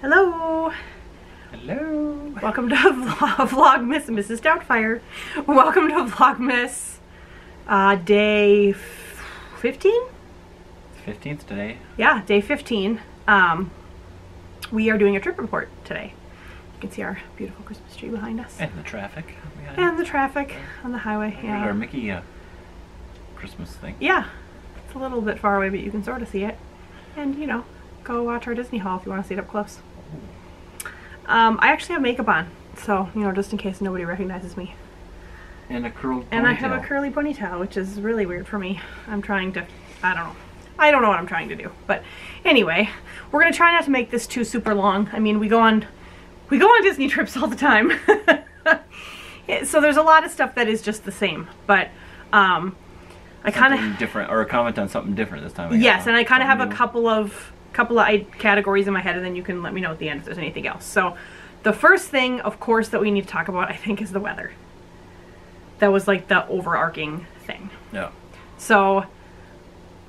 Hello. Hello. Welcome to Vlogmas, Mrs. Doubtfire. Welcome to Vlogmas day 15? 15th today. Yeah, day 15. We are doing a trip report today. You can see our beautiful Christmas tree behind us. And the traffic. And the traffic on the highway. Here's our Mickey Christmas thing. Yeah. It's a little bit far away, but you can sort of see it. And, you know, go watch our Disney haul if you want to see it up close. I actually have makeup on, so, you know, just in case nobody recognizes me. And a curled ponytail. And I have a curly ponytail, which is really weird for me. I'm trying to, I don't know. I don't know what I'm trying to do. But anyway, we're going to try not to make this too super long. I mean, we go on Disney trips all the time. So there's a lot of stuff that is just the same. But I kind of different, or a comment on something different this time. Yes, and I kind of have a couple of categories in my head, and then you can let me know at the end if there's anything else. So the first thing, of course, that we need to talk about, I think, is the weather. That was like the overarching thing. Yeah. So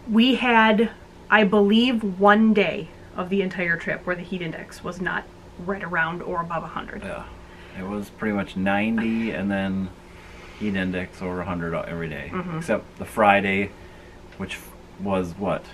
we had, I believe, one day of the entire trip where the heat index was not right around or above 100. Yeah. It was pretty much 90 and then heat index over 100 every day. Except the Friday, which was what?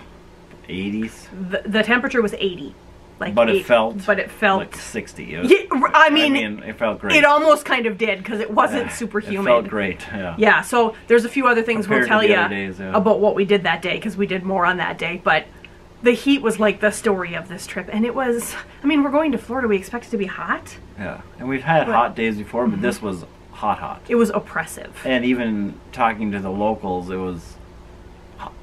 80s? The temperature was 80. But it felt like 60. Yeah, I mean, it felt great. It almost kind of did, because it wasn't super humid. It felt great, yeah. Yeah, so there's a few other things we'll tell you days, yeah, about what we did that day, because we did more on that day. But the heat was like the story of this trip. And it was, I mean, we're going to Florida. We expect it to be hot. Yeah, and we've had hot days before, but this was hot. It was oppressive. And even talking to the locals, it was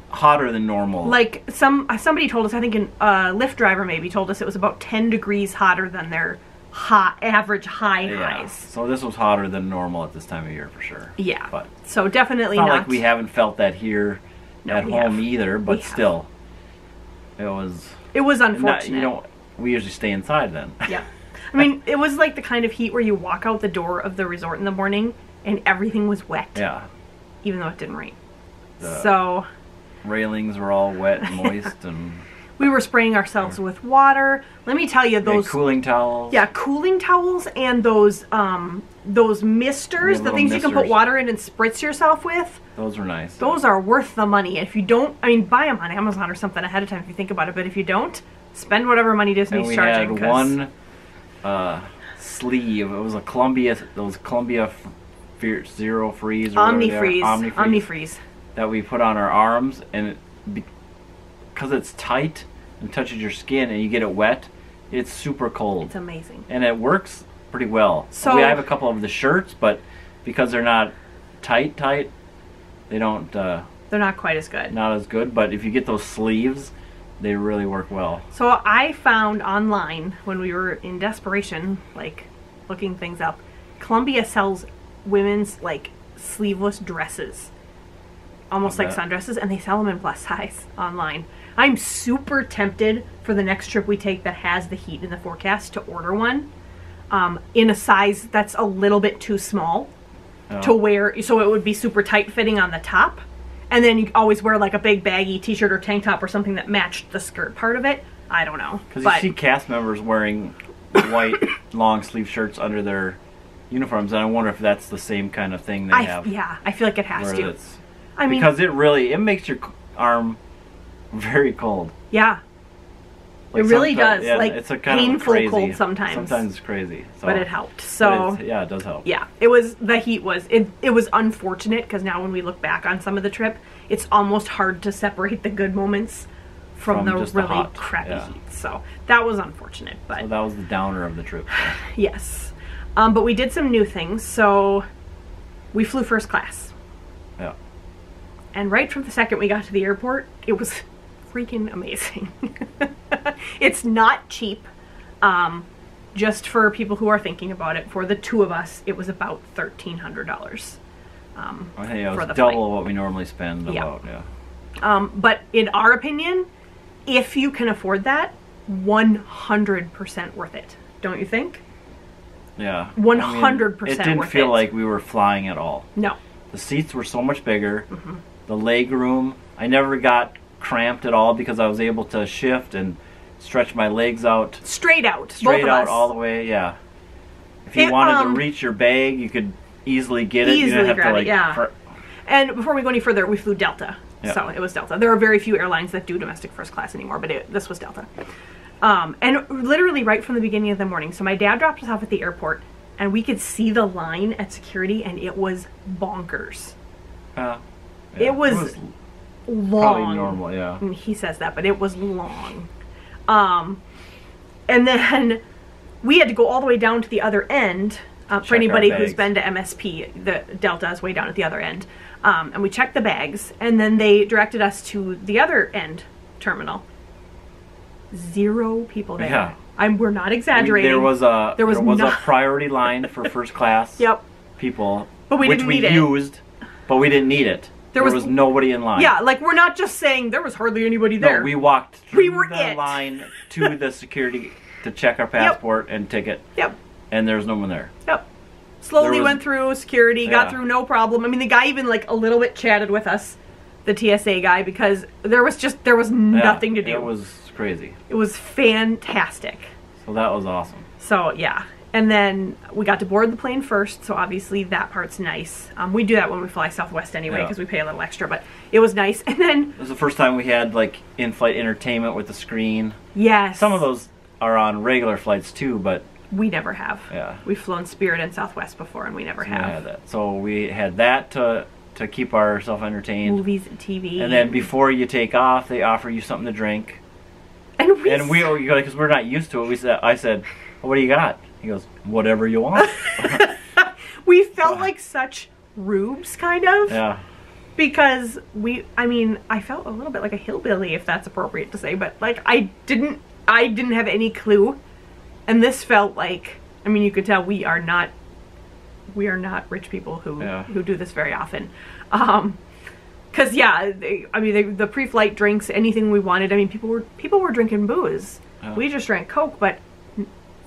hotter than normal. Like somebody told us, I think a Lyft driver maybe told us it was about 10 degrees hotter than their average highs. So this was hotter than normal at this time of year for sure. Yeah. But so definitely it's not like we haven't felt that here at home either, but still. It was unfortunate. We usually stay inside then. Yeah. I mean, it was like the kind of heat where you walk out the door of the resort in the morning and everything was wet. Yeah. Even though it didn't rain. So railings were all wet and moist, and we were spraying ourselves with water. Let me tell you, those cooling towels. Yeah, cooling towels and those misters, the things you can put water in and spritz yourself with. Those are nice. Those are worth the money. If you don't, I mean, buy them on Amazon or something ahead of time if you think about it. But if you don't, spend whatever money Disney's charging. And we had one sleeve. It was a Columbia, Zero Freeze or Omnifreeze. That we put on our arms, and because it's tight and touches your skin and you get it wet, it's super cold. It's amazing. And it works pretty well. So we have a couple of the shirts, but because they're not tight, they don't... they're not quite as good. Not as good, but if you get those sleeves, they really work well. So I found online, when we were in desperation, like, looking things up, Columbia sells women's, like, sleeveless dresses. Almost like sundresses, and they sell them in plus size online. I'm super tempted for the next trip we take that has the heat in the forecast to order one in a size that's a little bit too small to wear, so it would be super tight fitting on the top, and then you always wear like a big baggy t-shirt or tank top or something that matched the skirt part of it. I don't know. Because you see cast members wearing white long sleeve shirts under their uniforms, and I wonder if that's the same kind of thing they have. Yeah, I feel like it has to. I mean, because it makes your arm very cold. Yeah. Like it really does. Yeah, like it's a kind painful of crazy, cold sometimes. Sometimes it's crazy. So, but it helped. So yeah, it does help. Yeah, the heat was it was unfortunate, because now when we look back on some of the trip, it's almost hard to separate the good moments from the really crappy heat. So that was unfortunate. But so that was the downer of the trip. So. Yes, but we did some new things. So we flew first class. Yeah. And right from the second we got to the airport, it was freaking amazing. It's not cheap. Just for people who are thinking about it, for the two of us, it was about $1,300. It was double what we normally spend. But in our opinion, if you can afford that, 100% worth it. Don't you think? Yeah. 100% worth it. It didn't feel like we were flying at all. No. The seats were so much bigger. The leg room, I never got cramped at all because I was able to shift and stretch my legs out. Straight out. Straight both of out us. all the way, yeah. If you wanted to reach your bag, you could easily get it. You didn't have to, like, yeah. And before we go any further, we flew Delta. Yep. So it was Delta. There are very few airlines that do domestic first class anymore, but this was Delta. And literally right from the beginning of the morning. So my dad dropped us off at the airport, and we could see the line at security, and it was bonkers. Yeah. It was long. Probably normal, yeah. And he says that, but it was long. And then we had to go all the way down to the other end. For anybody who's been to MSP, the Delta is way down at the other end. And we checked the bags, and then they directed us to the other end terminal. 0 people there. Yeah. We're not exaggerating. There was a priority line for first class people, but we didn't need it. Used, but we didn't need it. There was nobody in line. Yeah, like we're not just saying there was hardly anybody there. No, we walked through the line to the security to check our passport and ticket. Yep. And there was no one there. Yep. Slowly went through security, got through no problem. I mean, the guy even like a little bit chatted with us, the TSA guy, because there was nothing to do. It was crazy. It was fantastic. So that was awesome. So yeah. And then we got to board the plane first, so obviously that part's nice. We do that when we fly Southwest anyway, because we pay a little extra, but it was nice. And then it was the first time we had like in-flight entertainment with the screen. Yes. Some of those are on regular flights too, but we never have. Yeah. We've flown Spirit and Southwest before, and we never have. So we had that to keep ourselves entertained. Movies and TV. And then before you take off, they offer you something to drink. And we because we're not used to it. I said, well, "What do you got?" He goes, "Whatever you want." We felt like such rubes, kind of. Yeah. Because I felt a little bit like a hillbilly, if that's appropriate to say, but like I didn't have any clue. And this felt like, you could tell we are not rich people who do this very often. Cause the pre-flight drinks, anything we wanted. People were drinking booze. Oh. We just drank Coke, but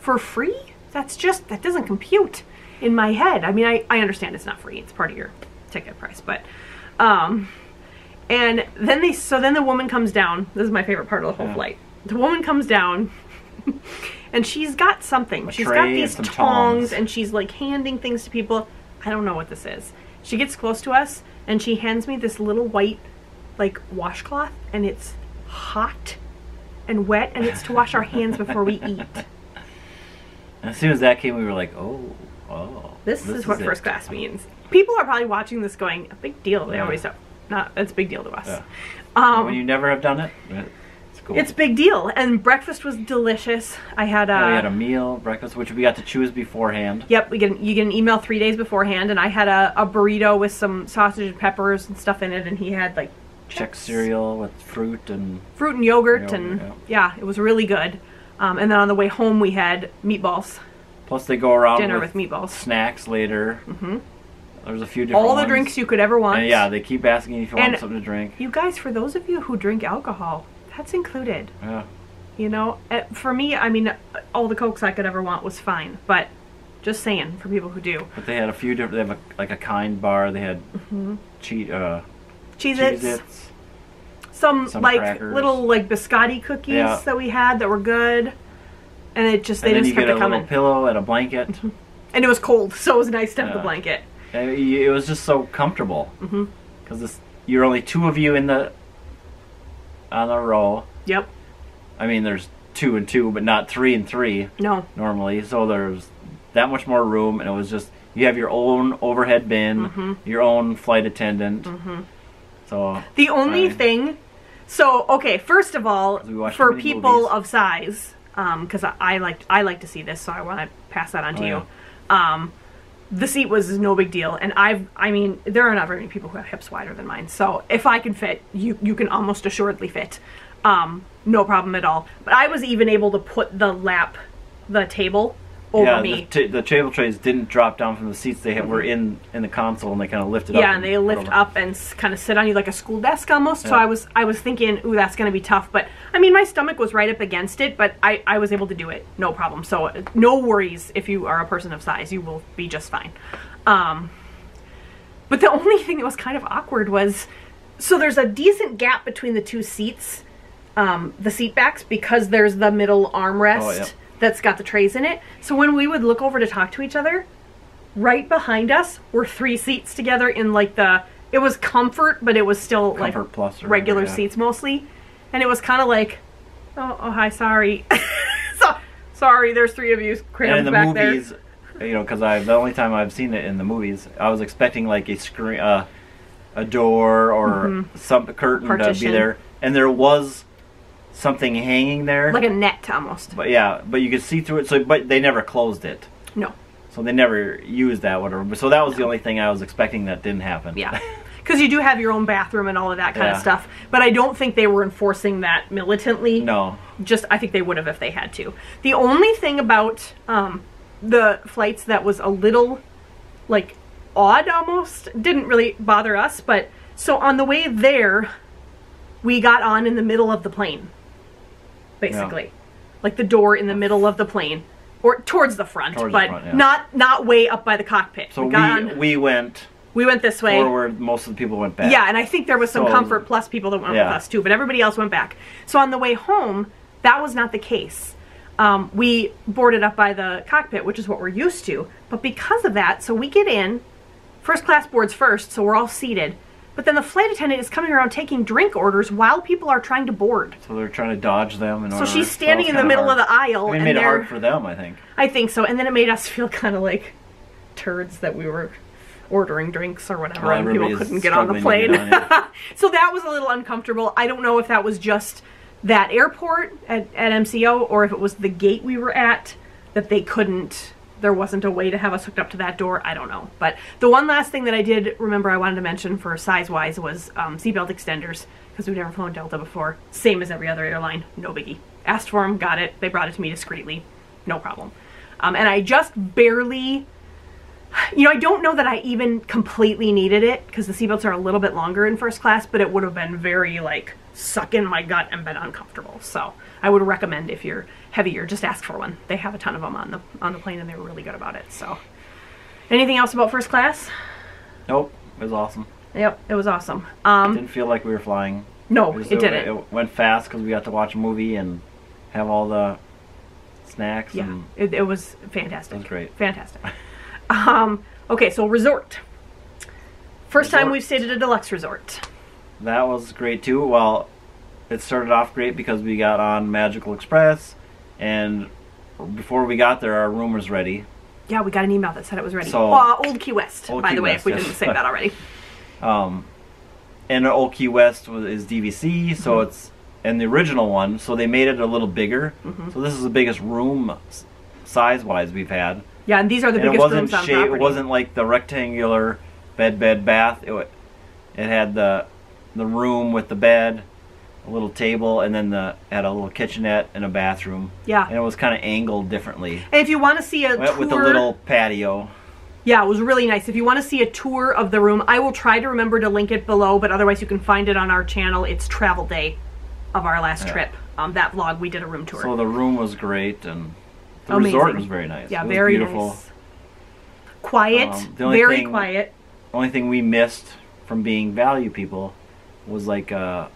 for free? That doesn't compute in my head. I understand it's not free. It's part of your ticket price, but, and then the woman comes down. This is my favorite part of the whole flight. The woman comes down and she's got something. She's got these tongs and she's like handing things to people. I don't know what this is. She gets close to us and she hands me this little white like washcloth, and it's hot and wet, and it's to wash our hands before we eat. And as soon as that came, we were like, oh. This is what first class means. People are probably watching this going, a big deal. They always have. It's a big deal to us. Yeah. When you never have done it, it's cool. It's a big deal. And breakfast was delicious. We had a meal, breakfast, which we got to choose beforehand. Yep, you get an email 3 days beforehand, and I had a burrito with some sausage and peppers and stuff in it, and he had like Czech cereal with fruit and yogurt and it was really good. And then on the way home we had meatballs. Plus they go around dinner with meatballs, snacks later. Mm-hmm. There's a few different all the drinks you could ever want. And they keep asking if you want something to drink. You guys, for those of you who drink alcohol, that's included. Yeah. For me, all the Cokes I could ever want was fine, but just saying for people who do. But they had a few different. They have like a Kind bar. They had Cheez-Its. Some like crackers. Little like biscotti cookies that we had that were good, and they just kept it coming. And then you get a little pillow and a blanket. And it was cold, so it was nice to have the blanket. It was just so comfortable because you're only 2 of you on a row. Yep. There's 2 and 2, but not 3 and 3. No. Normally, so there's that much more room, and it was just you have your own overhead bin, your own flight attendant. So the only thing. So okay, first of all, for people of size, because I like to see this, so I want to pass that on to you. The seat was no big deal, and there are not very many people who have hips wider than mine. So if I can fit, you can almost assuredly fit, no problem at all. But I was even able to put the table over me. The table trays didn't drop down from the seats. They were in the console, and they kind of lifted up. Yeah, and they lift up and kind of sit on you like a school desk almost. Yeah. So I was thinking, ooh, that's going to be tough. But my stomach was right up against it, but I was able to do it, no problem. So no worries if you are a person of size, you will be just fine. But the only thing that was kind of awkward was, so there's a decent gap between the 2 seats, the seat backs because there's the middle armrest that's got the trays in it. So when we would look over to talk to each other, right behind us were 3 seats together in like it was comfort, but it was still Comfort like Plus or regular whatever, seats mostly. And it was kind of like, oh, hi, sorry. Sorry, there's 3 of you crammed and in the back movies, there. you know, because the only time I've seen it in the movies, I was expecting like a screen, a door or some curtain to Partition. be there, and there was something hanging there, Like a net almost. but yeah, but you could see through it. So, but they never closed it, No. so they never used that whatever. So that was the only thing I was expecting that didn't happen. Yeah. Because you do have your own bathroom and all of that kind of stuff. But I don't think they were enforcing that militantly. No. I think they would have if they had to. The only thing about the flights that was a little, like, odd almost, didn't really bother us. But, so on the way there, we got on in the middle of the plane. Basically. Yeah. Like the door in the middle of the plane. Or towards the front. But the front, not way up by the cockpit. So we went... We went this way. Forward, most of the people went back. Yeah, and I think there was some Comfort Plus people that went with us too, but everybody else went back. So on the way home, that was not the case. We boarded up by the cockpit, which is what we're used to. But because of that, so we get in, first class boards first, so we're all seated. But then the flight attendant is coming around taking drink orders while people are trying to board. So they're trying to dodge them. So she's standing in the middle of the aisle. It made it hard for them, I think. I think so. And then it made us feel kind of like turds that we were ordering drinks or whatever, and people couldn't get on the plane. So that was a little uncomfortable. I don't know if that was just that airport at MCO or if it was the gate we were at that they couldn't, there wasn't a way to have us hooked up to that door. I don't know. But the one last thing that I did remember I wanted to mention for size-wise was seatbelt extenders, because we've never flown Delta before. Same as every other airline. No biggie. Asked for them, got it. They brought it to me discreetly. No problem. And I just barely... You know, I don't know that I even completely needed it because the seatbelts are a little bit longer in first class, but it would have been very, like, suck in my gut and been uncomfortable. So I would recommend if you're heavier, just ask for one. They have a ton of them on the plane and they were really good about it. So anything else about first class? Nope. It was awesome. Yep, it was awesome. It didn't feel like we were flying. No, it didn't. It went fast because we got to watch a movie and have all the snacks. Yeah, and it was fantastic. It was great. Fantastic. Okay, so resort. First time we've stayed at a deluxe resort. That was great too. Well, it started off great because we got on Magical Express, and before we got there, our room was ready. Yeah, we got an email that said it was ready. So, Old Key West, by the way, if we didn't say that already. And Old Key West is DVC, so it's and the original one, so they made it a little bigger. So this is the biggest room size-wise we've had. Yeah, and these are the biggest rooms on property. It wasn't like the rectangular bed, bath. It had the room with the bed, a little table, and then had a little kitchenette and a bathroom. Yeah. And it was kind of angled differently. And if you want to see a tour... With a little patio. Yeah, it was really nice. If you want to see a tour of the room, I will try to remember to link it below, but otherwise you can find it on our channel. It's travel day of our last trip. That vlog, we did a room tour. So the room was great, and... The resort was very nice. Yeah, very beautiful. Nice. Quiet, very quiet. The only thing we missed from being value people was like a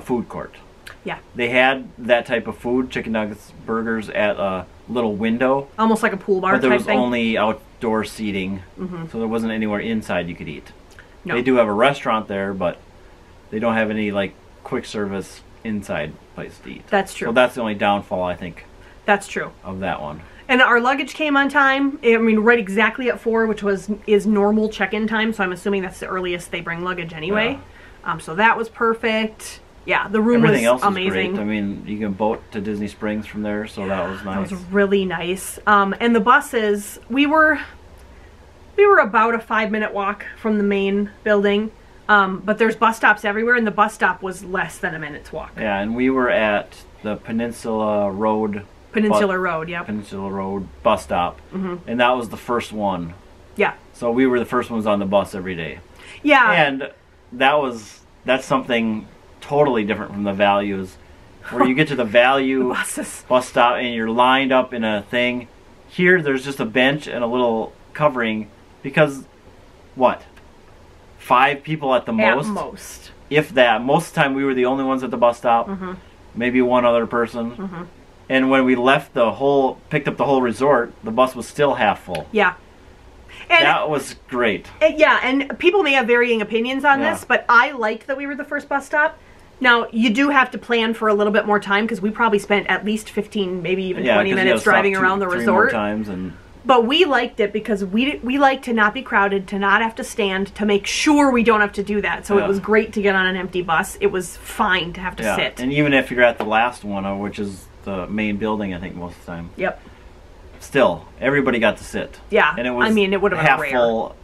food court. Yeah. They had that type of food, chicken nuggets, burgers, at a little window. Almost like a pool bar type thing. But there was only outdoor seating, so there wasn't anywhere inside you could eat. No. They do have a restaurant there, but they don't have any like quick service inside place to eat. That's true. So that's the only downfall, I think. That's true. Of that one. And our luggage came on time. I mean, right exactly at 4, which is normal check-in time. So I'm assuming that's the earliest they bring luggage anyway. Yeah. So that was perfect. Yeah, the room was amazing. Everything else was great. I mean, you can boat to Disney Springs from there, so that was nice. That was really nice. And the buses, we were about a 5-minute walk from the main building. But there's bus stops everywhere, and the bus stop was less than a minute's walk. Yeah, and we were at the Peninsula Road. Peninsula Road, yeah. Peninsula Road bus stop. And that was the first one. Yeah. So we were the first ones on the bus every day. Yeah. And that's something totally different from the values. Where you get to the value bus stop and you're lined up in a thing. Here there's just a bench and a little covering because, what? 5 people at the most? At most. If that. Most of the time we were the only ones at the bus stop. maybe one other person. And when we left picked up the whole resort, the bus was still half full. Yeah. And that was great. Yeah, and people may have varying opinions on this, but I liked that we were the first bus stop. Now, you do have to plan for a little bit more time because we probably spent at least 15, maybe even 20 minutes driving around the resort. But we liked it because we like to not be crowded, to not have to stand, to make sure we don't have to do that. So it was great to get on an empty bus. It was fine to have to sit. And even if you're at the last one, which is the main building, I think most of the time. Yep. Still, everybody got to sit. Yeah. And it was it would have half been full,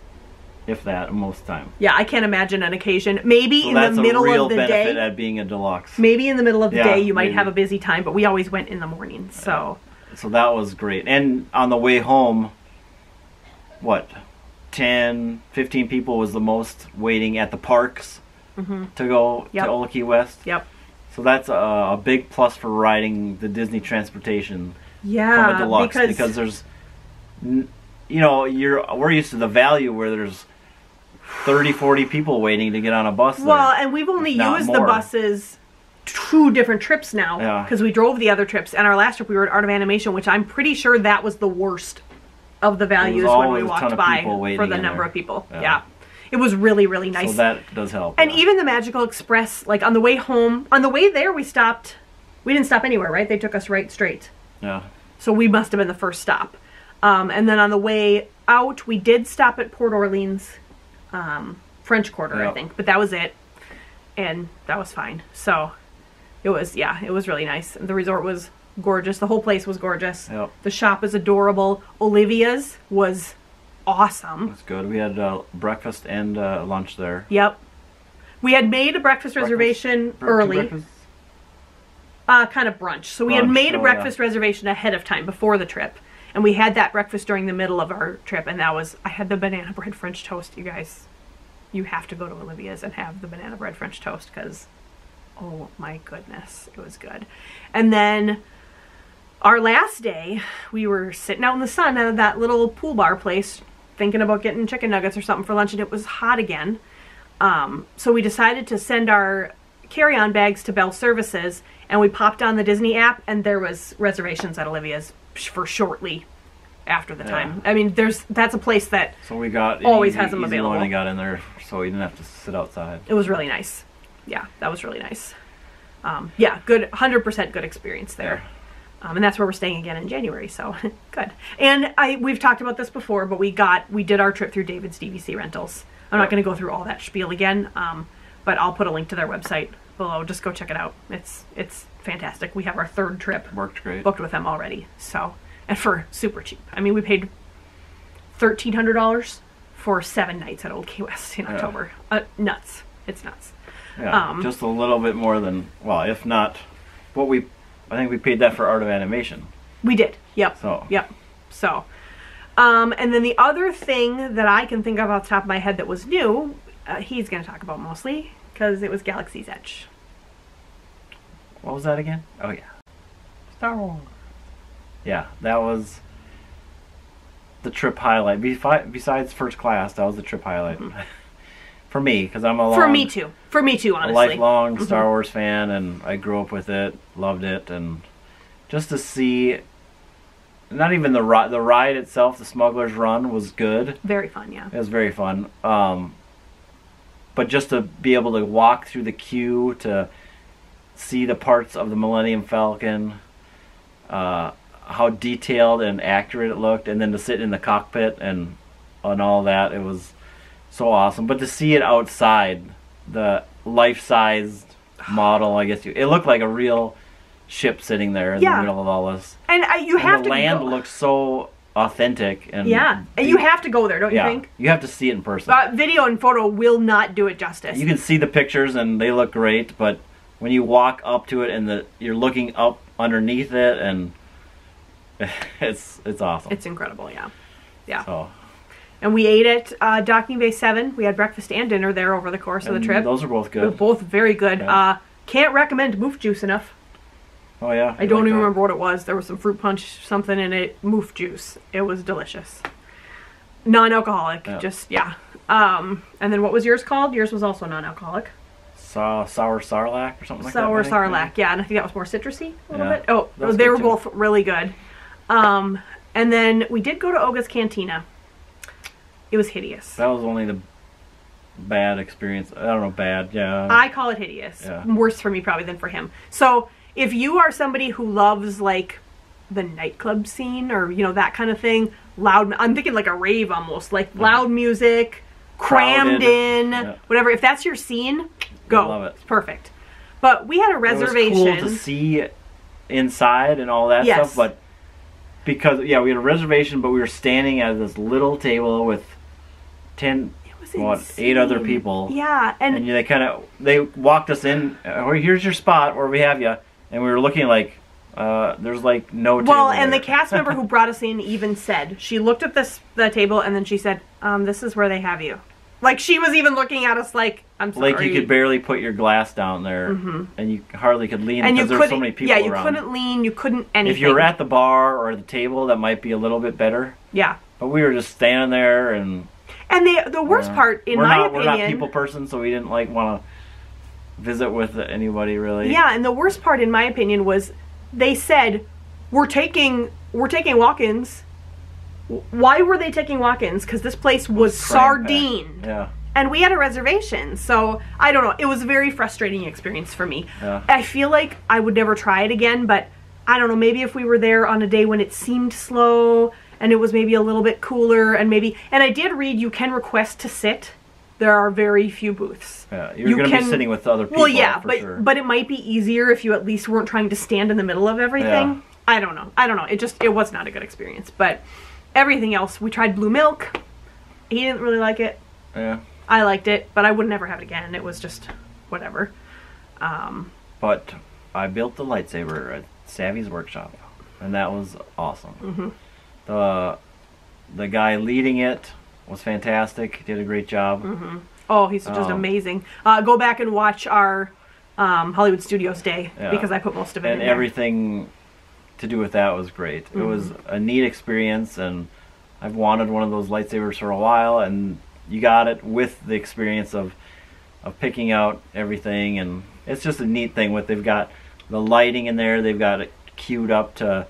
if that, most of the time. Yeah, I can't imagine an occasion. Maybe in the middle of the day. That's a real benefit at being a deluxe. Maybe in the middle of the day you might have a busy time, but we always went in the morning. So that was great. And on the way home, 10, 15 people was the most waiting at the parks to go to Old Key West. Yep. So that's a big plus for riding the Disney transportation from a deluxe because there's, we're used to the value where there's 30, 40 people waiting to get on a bus. Well, and we've only used the buses 2 different trips now because we drove the other trips. And our last trip we were at Art of Animation, which I'm pretty sure that was the worst of the values when we walked by for the number of people. Yeah. It was really, really nice. So that does help. And even the Magical Express, like on the way home, on the way there we stopped, we didn't stop anywhere, right? They took us right straight. Yeah. So we must have been the first stop. And then on the way out, we did stop at Port Orleans, French Quarter, I think. But that was it. And that was fine. So it was, it was really nice. The resort was gorgeous. The whole place was gorgeous. Yep. The shop is adorable. Olivia's was awesome. That's good. We had breakfast and lunch there. Yep. We had made a breakfast reservation early. Kind of brunch. So we had made a breakfast reservation ahead of time before the trip. And we had that breakfast during the middle of our trip. And that was, I had the banana bread French toast, you guys. You have to go to Olivia's and have the banana bread French toast because, oh my goodness, it was good. And then our last day, we were sitting out in the sun at that little pool bar place thinking about getting chicken nuggets or something for lunch, and it was hot again. So we decided to send our carry-on bags to Bell Services, and we popped on the Disney app, and there was reservations at Olivia's for shortly after the time. I mean, that's a place that always has them available. We got in there, so we didn't have to sit outside. It was really nice. Yeah, that was really nice. Yeah, good, 100% good experience there. And that's where we're staying again in January, so good. And we've talked about this before, but we did our trip through David's DVC Rentals. I'm not going to go through all that spiel again, but I'll put a link to their website below. Just go check it out. It's fantastic. We have our 3rd trip booked with them already. So, and for super cheap. I mean, we paid $1,300 for 7 nights at Old Key West in October. Nuts. It's nuts. Yeah, just a little bit more than, well, if not what I think we paid that for Art of Animation. We did. Yep. Yep. So, and then the other thing that I can think of off the top of my head that was new, he's going to talk about mostly, because it was Galaxy's Edge. What was that again? Oh, yeah. Star Wars. Yeah, that was the trip highlight. Besides First Class, that was the trip highlight. For me, because I'm For me too, honestly. A lifelong Star Wars fan, and I grew up with it, loved it, and just to see, not even the ride itself, the Smuggler's Run was good. Very fun, yeah. It was very fun. But just to be able to walk through the queue, to see the parts of the Millennium Falcon, how detailed and accurate it looked, and then to sit in the cockpit and all that, it was so awesome. But to see it outside, the life-sized model, I guess it looked like a real ship sitting there in the middle of all this. And the land looks so authentic. And and you have to go there, don't you think? You have to see it in person. Video and photo will not do it justice. You can see the pictures and they look great, but when you walk up to it and you're looking up underneath it, and it's awesome. It's incredible, yeah. So. And we ate at Docking Bay 7. We had breakfast and dinner there over the course of the trip. Those are both good. They were both very good. Yeah. Can't recommend moof juice enough. Oh, yeah? I don't even remember what it was. There was some fruit punch, something in it. Moof juice. It was delicious. Non-alcoholic. And then what was yours called? Yours was also non-alcoholic. sour sarlacc or something like that. Sour sarlacc, yeah, and I think that was more citrusy a little bit. Oh, That's they were too. both really good. And then we did go to Oga's Cantina. It was hideous. That was only the bad experience. I don't know, bad, yeah. I call it hideous. Yeah. Worse for me probably than for him. So if you are somebody who loves like the nightclub scene or, you know, that kind of thing, loud, I'm thinking like a rave almost, like loud music, crammed in, whatever. If that's your scene, go. I love it. It's perfect. But we had a reservation. It was cool to see inside and all that stuff, but because, we had a reservation, but we were standing at this little table with 8 other people. Yeah, and they walked us in. Here's your spot where we have you, and we were looking like there's like no table. Well, and there. the cast member who brought us in even said, she looked at the table and then she said, "This is where they have you." Like she was even looking at us like, "I'm sorry." Like you could barely put your glass down there, and you hardly could lean because there's so many people around. Yeah, you couldn't lean, you couldn't anything. If you were at the bar or the table, that might be a little bit better. Yeah. But we were just standing there and. And the worst part, in my opinion... We're not people person, so we didn't like want to visit with anybody, really. Yeah, and the worst part, in my opinion, was they said, we're taking walk-ins. Why were they taking walk-ins? Because this place was sardine. Yeah. And we had a reservation, so I don't know. It was a very frustrating experience for me. Yeah. I feel like I would never try it again, but I don't know. Maybe if we were there on a day when it seemed slow... and it was maybe a little bit cooler, and I did read you can request to sit. There are very few booths. Yeah, you're going to be sitting with other people. Well, yeah, sure. but it might be easier if you at least weren't trying to stand in the middle of everything. Yeah. I don't know. It was not a good experience. But everything else, we tried blue milk. He didn't really like it. Yeah. I liked it, but I would never have it again. It was just whatever. But I built the lightsaber at Savvy's workshop, and that was awesome. Mm-hmm. The guy leading it was fantastic. Did a great job. Mm-hmm. Oh, he's just amazing. Go back and watch our Hollywood Studios Day because I put most of it in there. And everything to do with that was great. It was a neat experience, and I've wanted one of those lightsabers for a while, and you got it with the experience of picking out everything, and it's just a neat thing. They've got the lighting in there. They've got it queued up to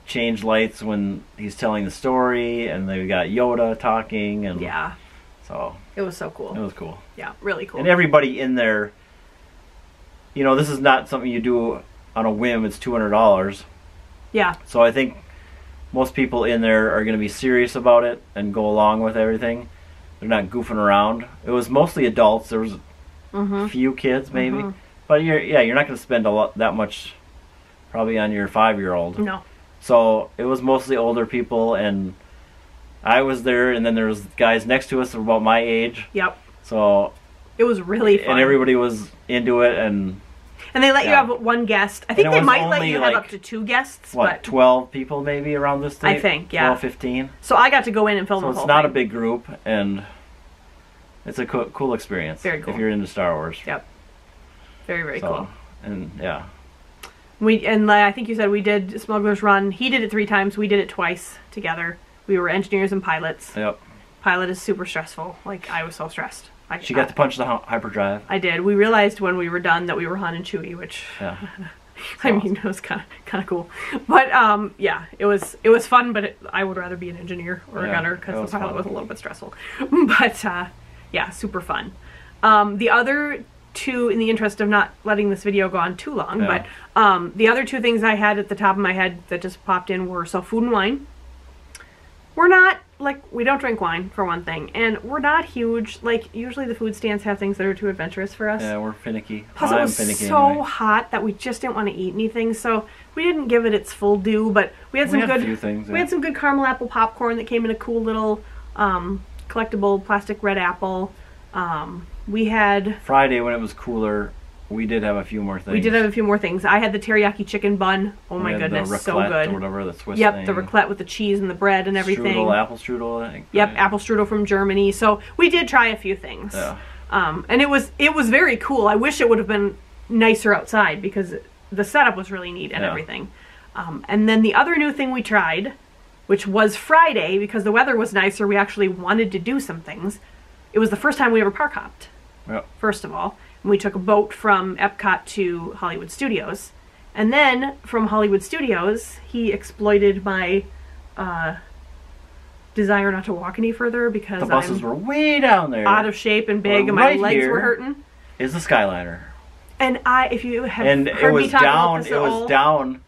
change lights when he's telling the story, and they've got Yoda talking, and so it was so cool. It was cool. Yeah, really cool. And everybody in there, you know, this is not something you do on a whim. It's $200. Yeah. So I think most people in there are going to be serious about it and go along with everything. They're not goofing around. It was mostly adults. There was a few kids maybe, but you're not going to spend that much probably on your 5-year-old. No. So it was mostly older people, and I was there, and then there was guys next to us that were about my age. Yep. So it was really fun. And everybody was into it, and they let you have one guest. I think they might let you have up to 2 guests. What, 12 people maybe around this thing? I think, yeah. 12, 15. So I got to go in and film the whole thing. So it's not a big group, and it's a cool experience. Very cool. If you're into Star Wars. Yep. Very, very cool. And yeah. I think you said we did Smuggler's Run. He did it 3 times. We did it twice together. We were engineers and pilots. Yep. Pilot is super stressful. Like, I was so stressed. She got to punch the hyperdrive. I did. We realized when we were done that we were Han and Chewie, which I mean, it was kind of cool. But yeah, it was fun. But I would rather be an engineer or a gunner because the pilot was a little bit stressful. But yeah, super fun. The other 2, in the interest of not letting this video go on too long, but the other 2 things I had at the top of my head that just popped in were, so food and wine. We're not, like, we don't drink wine, for one thing, and we're not huge. Like, usually the food stands have things that are too adventurous for us. Yeah, we're finicky. Plus it was so hot that we just didn't want to eat anything, so we didn't give it its full due, but we had some we had some good caramel apple popcorn that came in a cool little collectible plastic red apple. We had... Friday, when it was cooler, we did have a few more things. We did have a few more things. I had the teriyaki chicken bun. Oh my goodness, so good. Or whatever, the Swiss thing. thing. The raclette with the cheese and the bread and everything. Apple strudel, I think. Yep, apple strudel from Germany. So we did try a few things. Yeah. And it was very cool. I wish it would have been nicer outside because the setup was really neat and everything. And then the other new thing we tried, which was Friday, because the weather was nicer, we actually wanted to do some things. It was the first time we ever park hopped. Yep. First of all. We took a boat from Epcot to Hollywood Studios. And then from Hollywood Studios, he exploited my desire not to walk any further because the buses were way down there, out of shape and big, and my legs were hurting. Is the Skyliner. And if you have heard me talk about this at all, it was down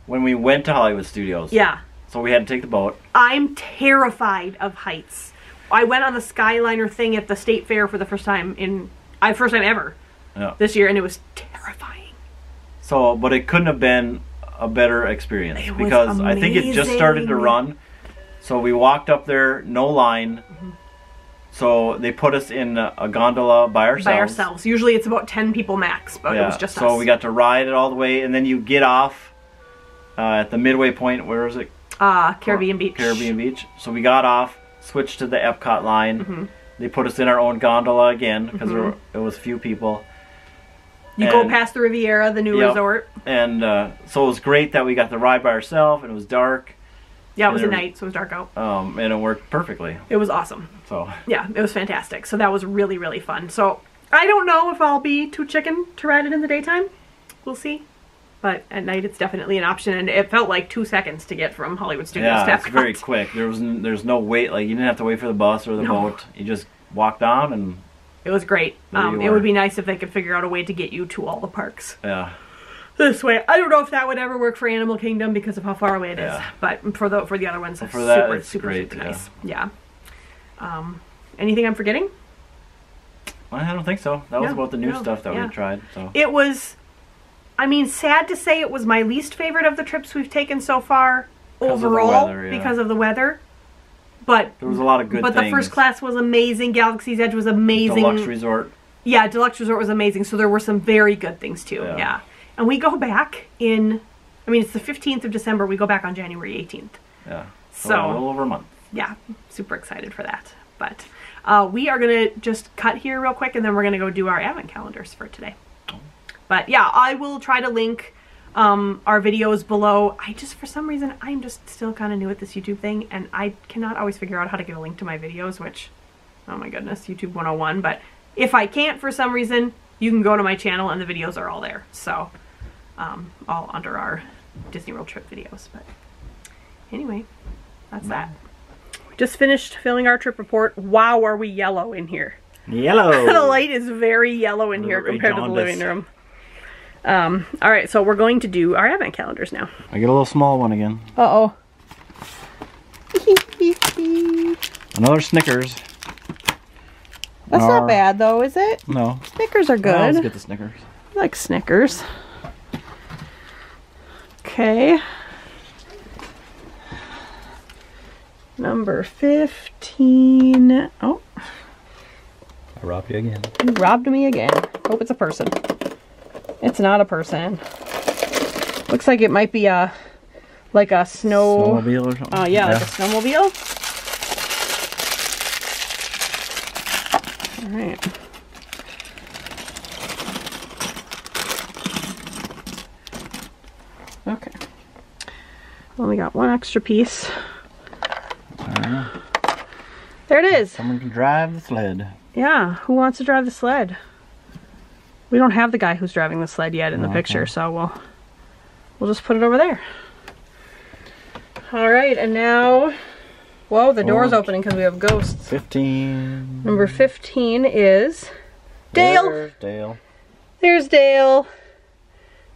when we went to Hollywood Studios. Yeah. So we had to take the boat. I'm terrified of heights. I went on the Skyliner thing at the State Fair for the first time first time ever this year, and it was terrifying. So, but it couldn't have been a better experience because amazing. I think it just started to run. So we walked up there, no line. So they put us in a gondola by ourselves. Usually it's about 10 people max, but it was just us. So we got to ride it all the way, and then you get off at the midway point. Where is it? Caribbean Beach. Caribbean Beach. So we got off, switched to the Epcot line. They put us in our own gondola again because it was few people. You go past the Riviera, the new resort. And so it was great that we got the ride by ourselves, and it was dark. Yeah, it was a night, so it was dark out. And it worked perfectly. It was awesome. So yeah, it was fantastic. So that was really, really fun. So I don't know if I'll be too chicken to ride it in the daytime. We'll see. But at night, it's definitely an option, and it felt like 2 seconds to get from Hollywood Studios to Epcot. Yeah, it's very quick. There's no wait. Like, you didn't have to wait for the bus or the boat. You just walked on, and it was great. It would be nice if they could figure out a way to get you to all the parks. Yeah. This way. I don't know if that would ever work for Animal Kingdom because of how far away it is. But for the other ones, it's super nice. Yeah. Anything I'm forgetting? I don't think so. That was about the new stuff that we tried. So it was. I mean, sad to say, it was my least favorite of the trips we've taken so far overall because of the weather. But there was a lot of good things. But the first class was amazing. Galaxy's Edge was amazing. Deluxe Resort. Yeah, Deluxe Resort was amazing. So there were some very good things too. Yeah. And we go back it's the 15th of December. We go back on January 18th. Yeah. So a little over a month. Yeah. Super excited for that. But we are going to just cut here real quick, and then we're going to go do our advent calendars for today. But yeah, I will try to link our videos below. For some reason, I'm just still kind of new at this YouTube thing, and I cannot always figure out how to give a link to my videos, which, oh my goodness, YouTube 101. But if I can't for some reason, you can go to my channel and the videos are all there. So, all under our Disney World trip videos. But anyway, that's that. Just finished filming our trip report. Wow, are we yellow in here. Yellow. The light is very yellow in here compared to the living room. Alright, so we're going to do our advent calendars now. I get a little small one again. Uh-oh. Another Snickers. That's not bad, though, is it? No. Snickers are good. Let's get the Snickers. I like Snickers. Okay. Number 15. Oh. I robbed you again. You robbed me again. Hope it's a person. It's not a person. Looks like it might be like a snowmobile or something. Yeah, like a snowmobile. All right. Okay. Only got one extra piece. There it is. Someone can drive the sled. Yeah, who wants to drive the sled? We don't have the guy who's driving the sled yet in the picture, so we'll just put it over there. All right, and now, whoa, the door's opening because we have ghosts. 15. Number 15 is Dale. There's Dale. There's Dale.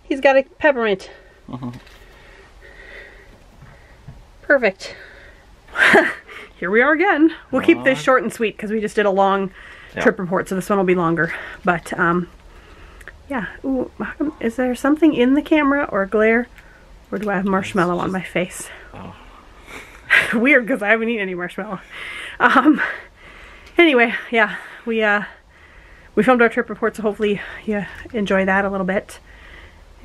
He's got a peppermint. Perfect. Here we are again. We'll keep this short and sweet because we just did a long trip report, so this one will be longer. But yeah. Ooh, is there something in the camera or glare, or do I have marshmallow on my face? Oh. Weird because I haven't eaten any marshmallow. Anyway, yeah, we filmed our trip report, so hopefully you enjoy that a little bit.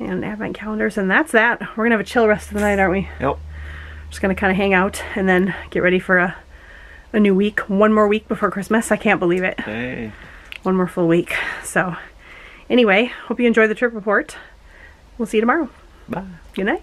And advent calendars, and that's that. We're gonna have a chill rest of the night, aren't we? Yep. Just gonna kind of hang out and then get ready for a new week. One more week before Christmas. I can't believe it. Hey. One more full week. So anyway, hope you enjoyed the trip report. We'll see you tomorrow. Bye. Good night.